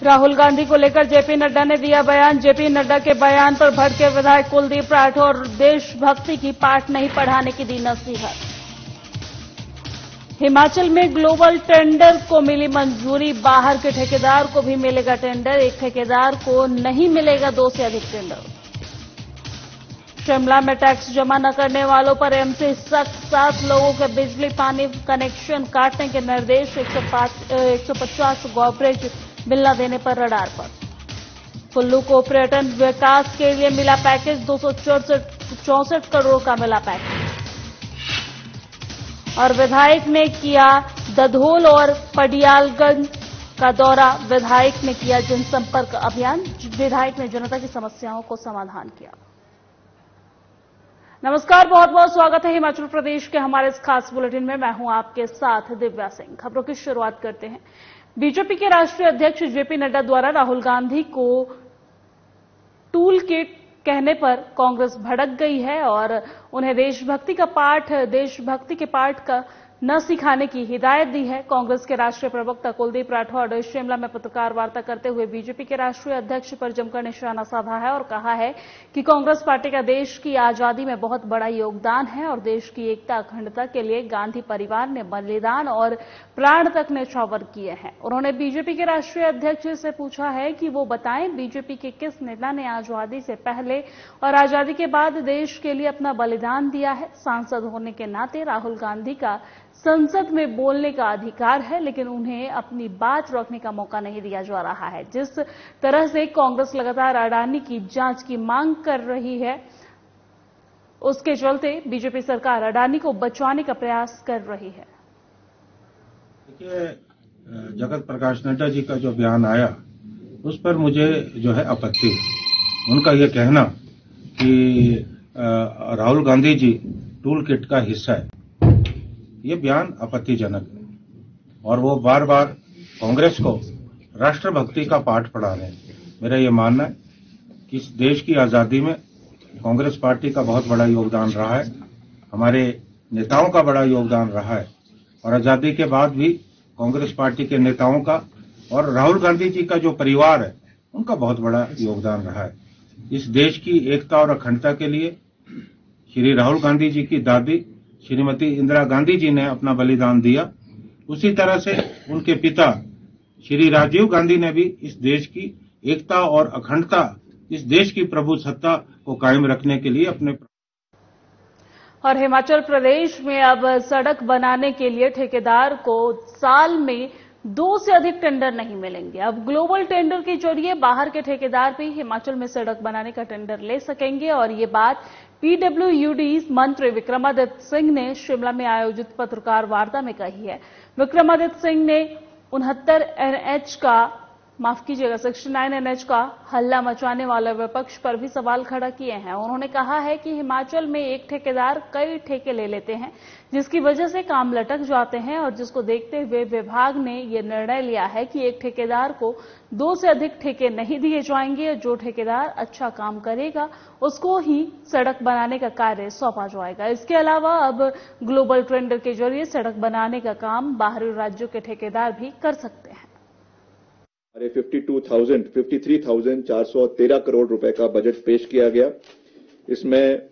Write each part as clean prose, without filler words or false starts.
राहुल गांधी को लेकर जेपी नड्डा ने दिया बयान। जेपी नड्डा के बयान पर भड़के विधायक कुलदीप राठौर। देशभक्ति की पाठ नहीं पढ़ाने की दी नसीहत। हिमाचल में ग्लोबल टेंडर को मिली मंजूरी। बाहर के ठेकेदार को भी मिलेगा टेंडर। एक ठेकेदार को नहीं मिलेगा 2 से अधिक टेंडर। शिमला में टैक्स जमा न करने वालों पर एमसी सख्त। 7 लोगों के बिजली पानी कनेक्शन काटने के निर्देश। 150 गॉबरेज बिल न देने पर रडार पर। कुल्लू को पर्यटन विकास के लिए मिला पैकेज। 264 करोड़ का मिला पैकेज। और विधायक ने किया दधोल और पडियालगंज का दौरा। विधायक ने किया जनसंपर्क अभियान। विधायक ने जनता की समस्याओं को समाधान किया। नमस्कार, बहुत बहुत स्वागत है हिमाचल प्रदेश के हमारे इस खास बुलेटिन में। मैं हूं आपके साथ दिव्या सिंह। खबरों की शुरुआत करते हैं। बीजेपी के राष्ट्रीय अध्यक्ष जेपी नड्डा द्वारा राहुल गांधी को टूल किट कहने पर कांग्रेस भड़क गई है और उन्हें देशभक्ति के पाठ का न सिखाने की हिदायत दी है। कांग्रेस के राष्ट्रीय प्रवक्ता कुलदीप राठौर शिमला में पत्रकार वार्ता करते हुए बीजेपी के राष्ट्रीय अध्यक्ष पर जमकर निशाना साधा है और कहा है कि कांग्रेस पार्टी का देश की आजादी में बहुत बड़ा योगदान है और देश की एकता अखंडता के लिए गांधी परिवार ने बलिदान और प्राण तक न्यौछावर किए हैं। उन्होंने बीजेपी के राष्ट्रीय अध्यक्ष से पूछा है कि वो बताएं बीजेपी के किस नेता ने आजादी से पहले और आजादी के बाद देश के लिए अपना बलिदान दिया है। सांसद होने के नाते राहुल गांधी का संसद में बोलने का अधिकार है, लेकिन उन्हें अपनी बात रखने का मौका नहीं दिया जा रहा है। जिस तरह से कांग्रेस लगातार अडानी की जांच की मांग कर रही है, उसके चलते बीजेपी सरकार अडानी को बचाने का प्रयास कर रही है। देखिए, जगत प्रकाश नड्डा जी का जो बयान आया उस पर मुझे जो है आपत्ति है। उनका यह कहना कि राहुल गांधी जी टूल किट का हिस्सा है, ये बयान आपत्तिजनक है और वो बार बार कांग्रेस को राष्ट्रभक्ति का पाठ पढ़ा रहे हैं। मेरा ये मानना है कि इस देश की आजादी में कांग्रेस पार्टी का बहुत बड़ा योगदान रहा है, हमारे नेताओं का बड़ा योगदान रहा है और आजादी के बाद भी कांग्रेस पार्टी के नेताओं का और राहुल गांधी जी का जो परिवार है उनका बहुत बड़ा योगदान रहा है। इस देश की एकता और अखंडता के लिए श्री राहुल गांधी जी की दादी श्रीमती इंदिरा गांधी जी ने अपना बलिदान दिया। उसी तरह से उनके पिता श्री राजीव गांधी ने भी इस देश की एकता और अखंडता, इस देश की प्रभुसत्ता को कायम रखने के लिए अपने। और हिमाचल प्रदेश में अब सड़क बनाने के लिए ठेकेदार को साल में 2 से अधिक टेंडर नहीं मिलेंगे। अब ग्लोबल टेंडर के जरिए बाहर के ठेकेदार भी हिमाचल में सड़क बनाने का टेंडर ले सकेंगे और ये बात पीडब्ल्यूडी मंत्री विक्रमादित्य सिंह ने शिमला में आयोजित पत्रकार वार्ता में कही है। विक्रमादित्य सिंह ने 69 एनएच का हल्ला मचाने वाले विपक्ष पर भी सवाल खड़ा किए हैं। उन्होंने कहा है कि हिमाचल में एक ठेकेदार कई ठेके ले लेते हैं, जिसकी वजह से काम लटक जाते हैं और जिसको देखते हुए विभाग ने यह निर्णय लिया है कि एक ठेकेदार को 2 से अधिक ठेके नहीं दिए जाएंगे। जो ठेकेदार अच्छा काम करेगा उसको ही सड़क बनाने का कार्य सौंपा जाएगा। इसके अलावा अब ग्लोबल टेंडर के जरिए सड़क बनाने का काम बाहरी राज्यों के ठेकेदार भी कर सकते हैं। 53,413 करोड़ रुपए का बजट पेश किया गया। इसमें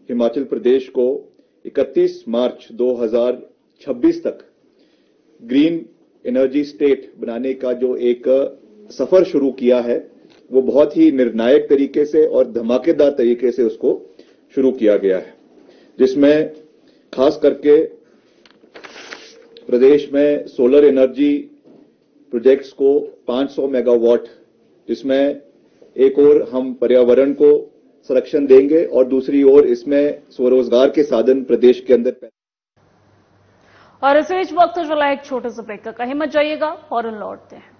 हिमाचल प्रदेश को 31 मार्च 2026 तक ग्रीन एनर्जी स्टेट बनाने का जो एक सफर शुरू किया है, वो बहुत ही निर्णायक तरीके से और धमाकेदार तरीके से उसको शुरू किया गया है, जिसमें खास करके प्रदेश में सोलर एनर्जी प्रोजेक्ट्स को 500 मेगावाट, जिसमें एक ओर हम पर्यावरण को संरक्षण देंगे और दूसरी ओर इसमें स्वरोजगार के साधन प्रदेश के अंदर। और इसी बीच वक्त चला एक छोटे से ब्रेक का, कहीं मत जाइएगा, फौरन लौटते हैं।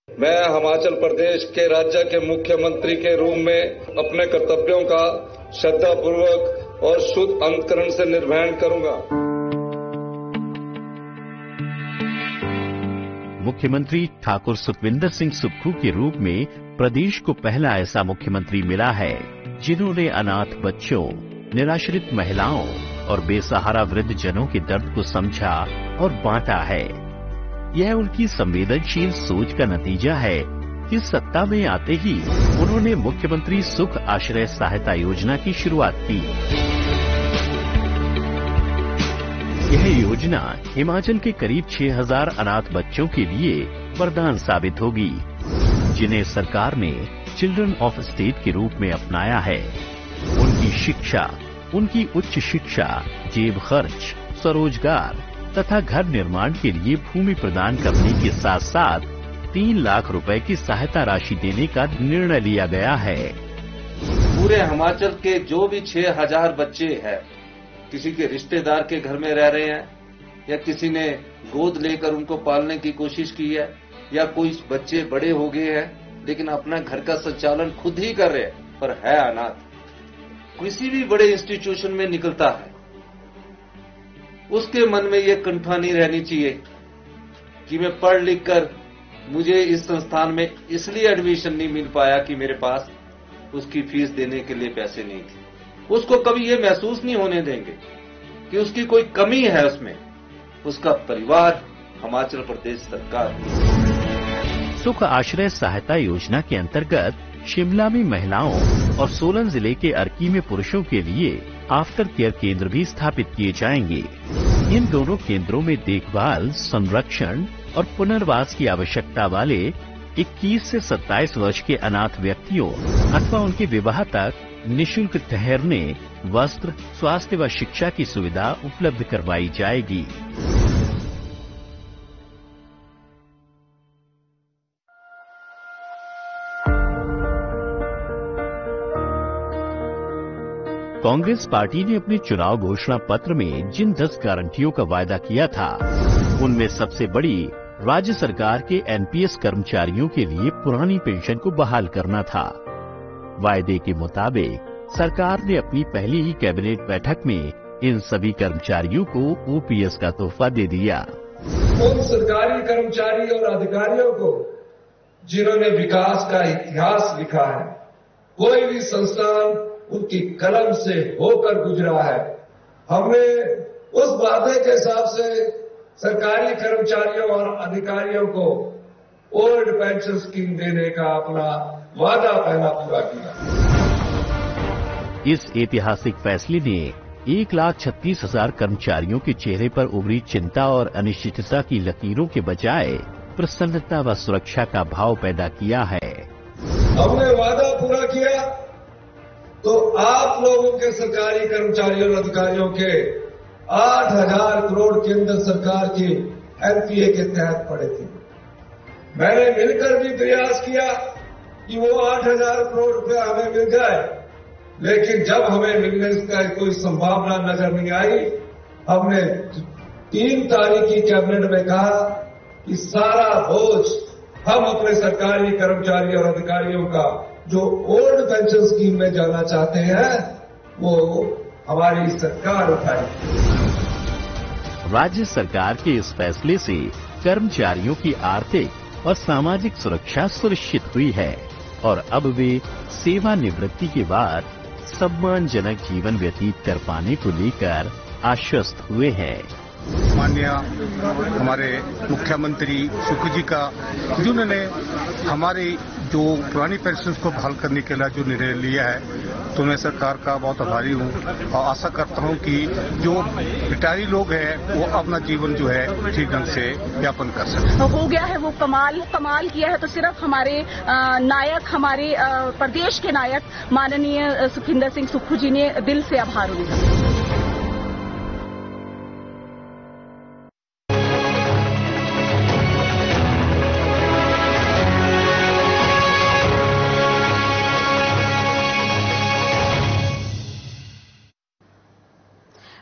मैं हिमाचल प्रदेश के राज्य के मुख्यमंत्री के रूप में अपने कर्तव्यों का श्रद्धापूर्वक और शुद्ध अंतःकरण से निर्वहन करूंगा। मुख्यमंत्री ठाकुर सुखविंदर सिंह सुक्खू के रूप में प्रदेश को पहला ऐसा मुख्यमंत्री मिला है जिन्होंने अनाथ बच्चों, निराश्रित महिलाओं और बेसहारा वृद्ध जनों के दर्द को समझा और बांटा है। यह उनकी संवेदनशील सोच का नतीजा है कि सत्ता में आते ही उन्होंने मुख्यमंत्री सुख आश्रय सहायता योजना की शुरुआत की। यह योजना हिमाचल के करीब 6000 अनाथ बच्चों के लिए वरदान साबित होगी, जिन्हें सरकार ने चिल्ड्रन ऑफ स्टेट के रूप में अपनाया है। उनकी शिक्षा, उनकी उच्च शिक्षा, जेब खर्च, स्वरोजगार तथा घर निर्माण के लिए भूमि प्रदान करने के साथ साथ 3 लाख रुपए की सहायता राशि देने का निर्णय लिया गया है। पूरे हिमाचल के जो भी 6000 बच्चे हैं, किसी के रिश्तेदार के घर में रह रहे हैं या किसी ने गोद लेकर उनको पालने की कोशिश की है या कोई बच्चे बड़े हो गए हैं लेकिन अपना घर का संचालन खुद ही कर रहे हैं पर है अनाथ, किसी भी बड़े इंस्टीट्यूशन में निकलता है, उसके मन में ये कंठा नहीं रहनी चाहिए कि मैं पढ़ लिख कर मुझे इस संस्थान में इसलिए एडमिशन नहीं मिल पाया कि मेरे पास उसकी फीस देने के लिए पैसे नहीं थे। उसको कभी ये महसूस नहीं होने देंगे कि उसकी कोई कमी है उसमें। उसका परिवार हिमाचल प्रदेश सरकार। सुख आश्रय सहायता योजना के अंतर्गत शिमला में महिलाओं और सोलन जिले के अर्की में पुरुषों के लिए आफ्टर केयर केंद्र भी स्थापित किए जाएंगे। इन दोनों केंद्रों में देखभाल, संरक्षण और पुनर्वास की आवश्यकता वाले 21 से 27 वर्ष के अनाथ व्यक्तियों अथवा उनके विवाह तक निःशुल्क ठहरने, वस्त्र, स्वास्थ्य व शिक्षा की सुविधा उपलब्ध करवाई जाएगी। कांग्रेस पार्टी ने अपने चुनाव घोषणा पत्र में जिन 10 गारंटियों का वायदा किया था, उनमें सबसे बड़ी राज्य सरकार के एनपीएस कर्मचारियों के लिए पुरानी पेंशन को बहाल करना था। वायदे के मुताबिक सरकार ने अपनी पहली ही कैबिनेट बैठक में इन सभी कर्मचारियों को ओपीएस का तोहफा दे दिया। उन सरकारी कर्मचारी और अधिकारियों को जिन्होंने विकास का इतिहास लिखा है, कोई भी संस्थान उनकी कलम से होकर गुजरा है। हमने उस वादे के हिसाब से सरकारी कर्मचारियों और अधिकारियों को ओल्ड पेंशन स्कीम देने का अपना वादा पहला पूरा किया। इस ऐतिहासिक फैसले ने 1,36,000 कर्मचारियों के चेहरे पर उभरी चिंता और अनिश्चितता की लकीरों के बजाय प्रसन्नता व सुरक्षा का भाव पैदा किया है। हमने वादा पूरा किया तो आप लोगों के सरकारी कर्मचारियों और अधिकारियों के 8,000 करोड़ केंद्र सरकार की एनपीए के तहत पड़े थे। मैंने मिलकर भी प्रयास किया कि वो 8,000 करोड़ रुपया हमें मिल जाए, लेकिन जब हमें मिलने का कोई संभावना नजर नहीं आई, हमने 3 तारीख की कैबिनेट में कहा कि सारा बोझ हम अपने सरकारी कर्मचारी और अधिकारियों का जो ओल्ड पेंशन स्कीम में जाना चाहते हैं वो हमारी सरकार उठाएगी। राज्य सरकार के इस फैसले से कर्मचारियों की आर्थिक और सामाजिक सुरक्षा सुनिश्चित हुई है और अब वे सेवानिवृत्ति के बाद सम्मानजनक जीवन व्यतीत कर पाने को लेकर आश्वस्त हुए हैं। माननीय हमारे मुख्यमंत्री सुख जी का जिन्होंने हमारी जो पुरानी पेंशन को बहाल करने के लिए जो निर्णय लिया है, तो मैं सरकार का बहुत आभारी हूँ और आशा करता हूँ कि जो रिटायरी लोग हैं वो अपना जीवन जो है ठीक ढंग से यापन कर सकें। हो गया है वो कमाल किया है, तो सिर्फ हमारे नायक, हमारे प्रदेश के नायक माननीय सुखविंदर सिंह सुक्खू जी ने दिल से आभार उनका।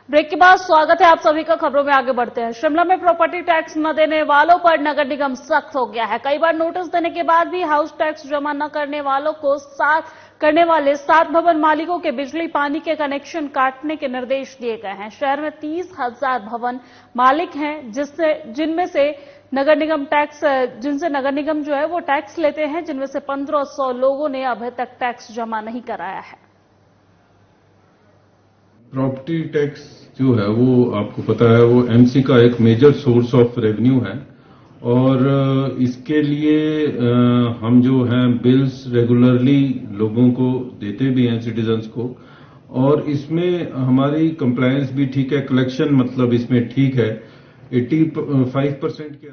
ब्रेक के बाद स्वागत है आप सभी का। खबरों में आगे बढ़ते हैं। शिमला में प्रॉपर्टी टैक्स न देने वालों पर नगर निगम सख्त हो गया है। कई बार नोटिस देने के बाद भी हाउस टैक्स जमा न करने वालों को करने वाले 7 भवन मालिकों के बिजली पानी के कनेक्शन काटने के निर्देश दिए गए हैं। शहर में 30,000 भवन मालिक हैं जिनसे नगर निगम जो है वो टैक्स लेते हैं, जिनमें से 1500 लोगों ने अभी तक टैक्स जमा नहीं कराया है। प्रॉपर्टी टैक्स जो है वो आपको पता है वो एमसी का एक मेजर सोर्स ऑफ रेवेन्यू है और इसके लिए हम जो हैं बिल्स रेगुलरली लोगों को देते भी हैं, सिटीजन्स को, और इसमें हमारी कंप्लायंस भी ठीक है, कलेक्शन मतलब इसमें ठीक है 85% के।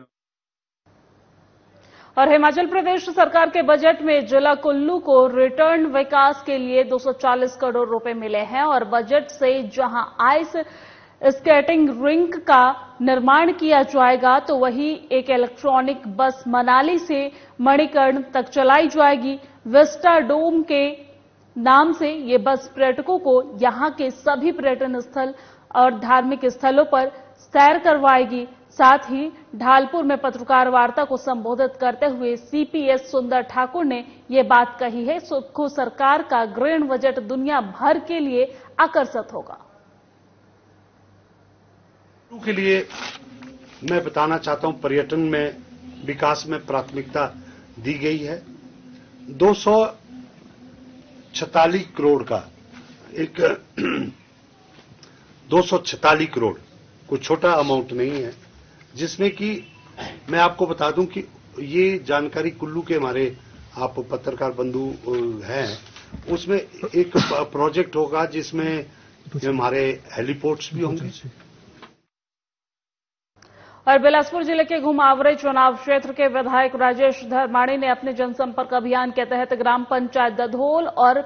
और हिमाचल प्रदेश सरकार के बजट में जिला कुल्लू को रिटर्न विकास के लिए 240 करोड़ रुपए मिले हैं और बजट से जहां आइस स्केटिंग रिंक का निर्माण किया जाएगा तो वहीं एक इलेक्ट्रॉनिक बस मनाली से मणिकर्ण तक चलाई जाएगी। विस्टा डोम के नाम से ये बस पर्यटकों को यहां के सभी पर्यटन स्थल और धार्मिक स्थलों पर सैर करवाएगी। साथ ही ढालपुर में पत्रकार वार्ता को संबोधित करते हुए सीपीएस सुंदर ठाकुर ने ये बात कही है, सुक्खू सरकार का ग्रीन बजट दुनिया भर के लिए आकर्षक होगा। के लिए मैं बताना चाहता हूं, पर्यटन में विकास में प्राथमिकता दी गई है। 246 करोड़ का एक 246 करोड़ कोई छोटा अमाउंट नहीं है, जिसमें कि मैं आपको बता दूं कि ये जानकारी कुल्लू के हमारे आप पत्रकार बंधु हैं, उसमें एक प्रोजेक्ट होगा जिसमें हमारे हेलीपोर्ट्स भी होंगे। और बिलासपुर जिले के घुमावरे चुनाव क्षेत्र के विधायक राजेश धर्माणी ने अपने जनसंपर्क अभियान के तहत ग्राम पंचायत दधोल और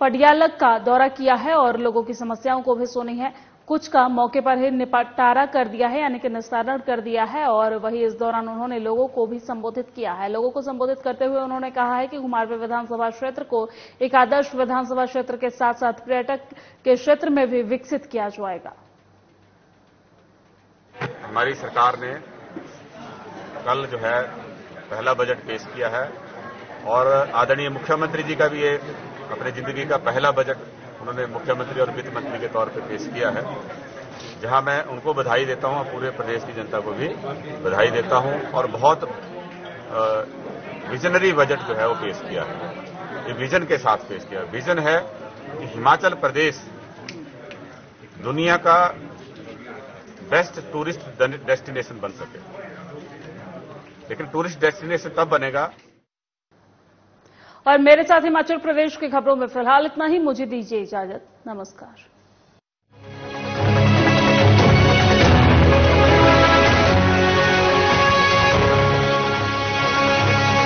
पडियालक का दौरा किया है और लोगों की समस्याओं को भी सुनी है। कुछ का मौके पर ही निपटारा कर दिया है, यानी कि निस्तारण कर दिया है, और वही इस दौरान उन्होंने लोगों को भी संबोधित किया है। लोगों को संबोधित करते हुए उन्होंने कहा है कि घुमारवीं विधानसभा क्षेत्र को एक आदर्श विधानसभा क्षेत्र के साथ साथ पर्यटक के क्षेत्र में भी विकसित किया जाएगा। हमारी सरकार ने कल जो है पहला बजट पेश किया है और आदरणीय मुख्यमंत्री जी का भी ये अपनी जिंदगी का पहला बजट उन्होंने मुख्यमंत्री और वित्त मंत्री के तौर पर पेश किया है, जहां मैं उनको बधाई देता हूं और पूरे प्रदेश की जनता को भी बधाई देता हूं। और बहुत विजनरी बजट जो है वो पेश किया है, ये विजन के साथ पेश किया। विजन है कि हिमाचल प्रदेश दुनिया का बेस्ट टूरिस्ट डेस्टिनेशन बन सके, लेकिन टूरिस्ट डेस्टिनेशन तब बनेगा। और मेरे साथ हिमाचल प्रदेश की खबरों में फिलहाल इतना ही। मुझे दीजिए इजाजत। नमस्कार।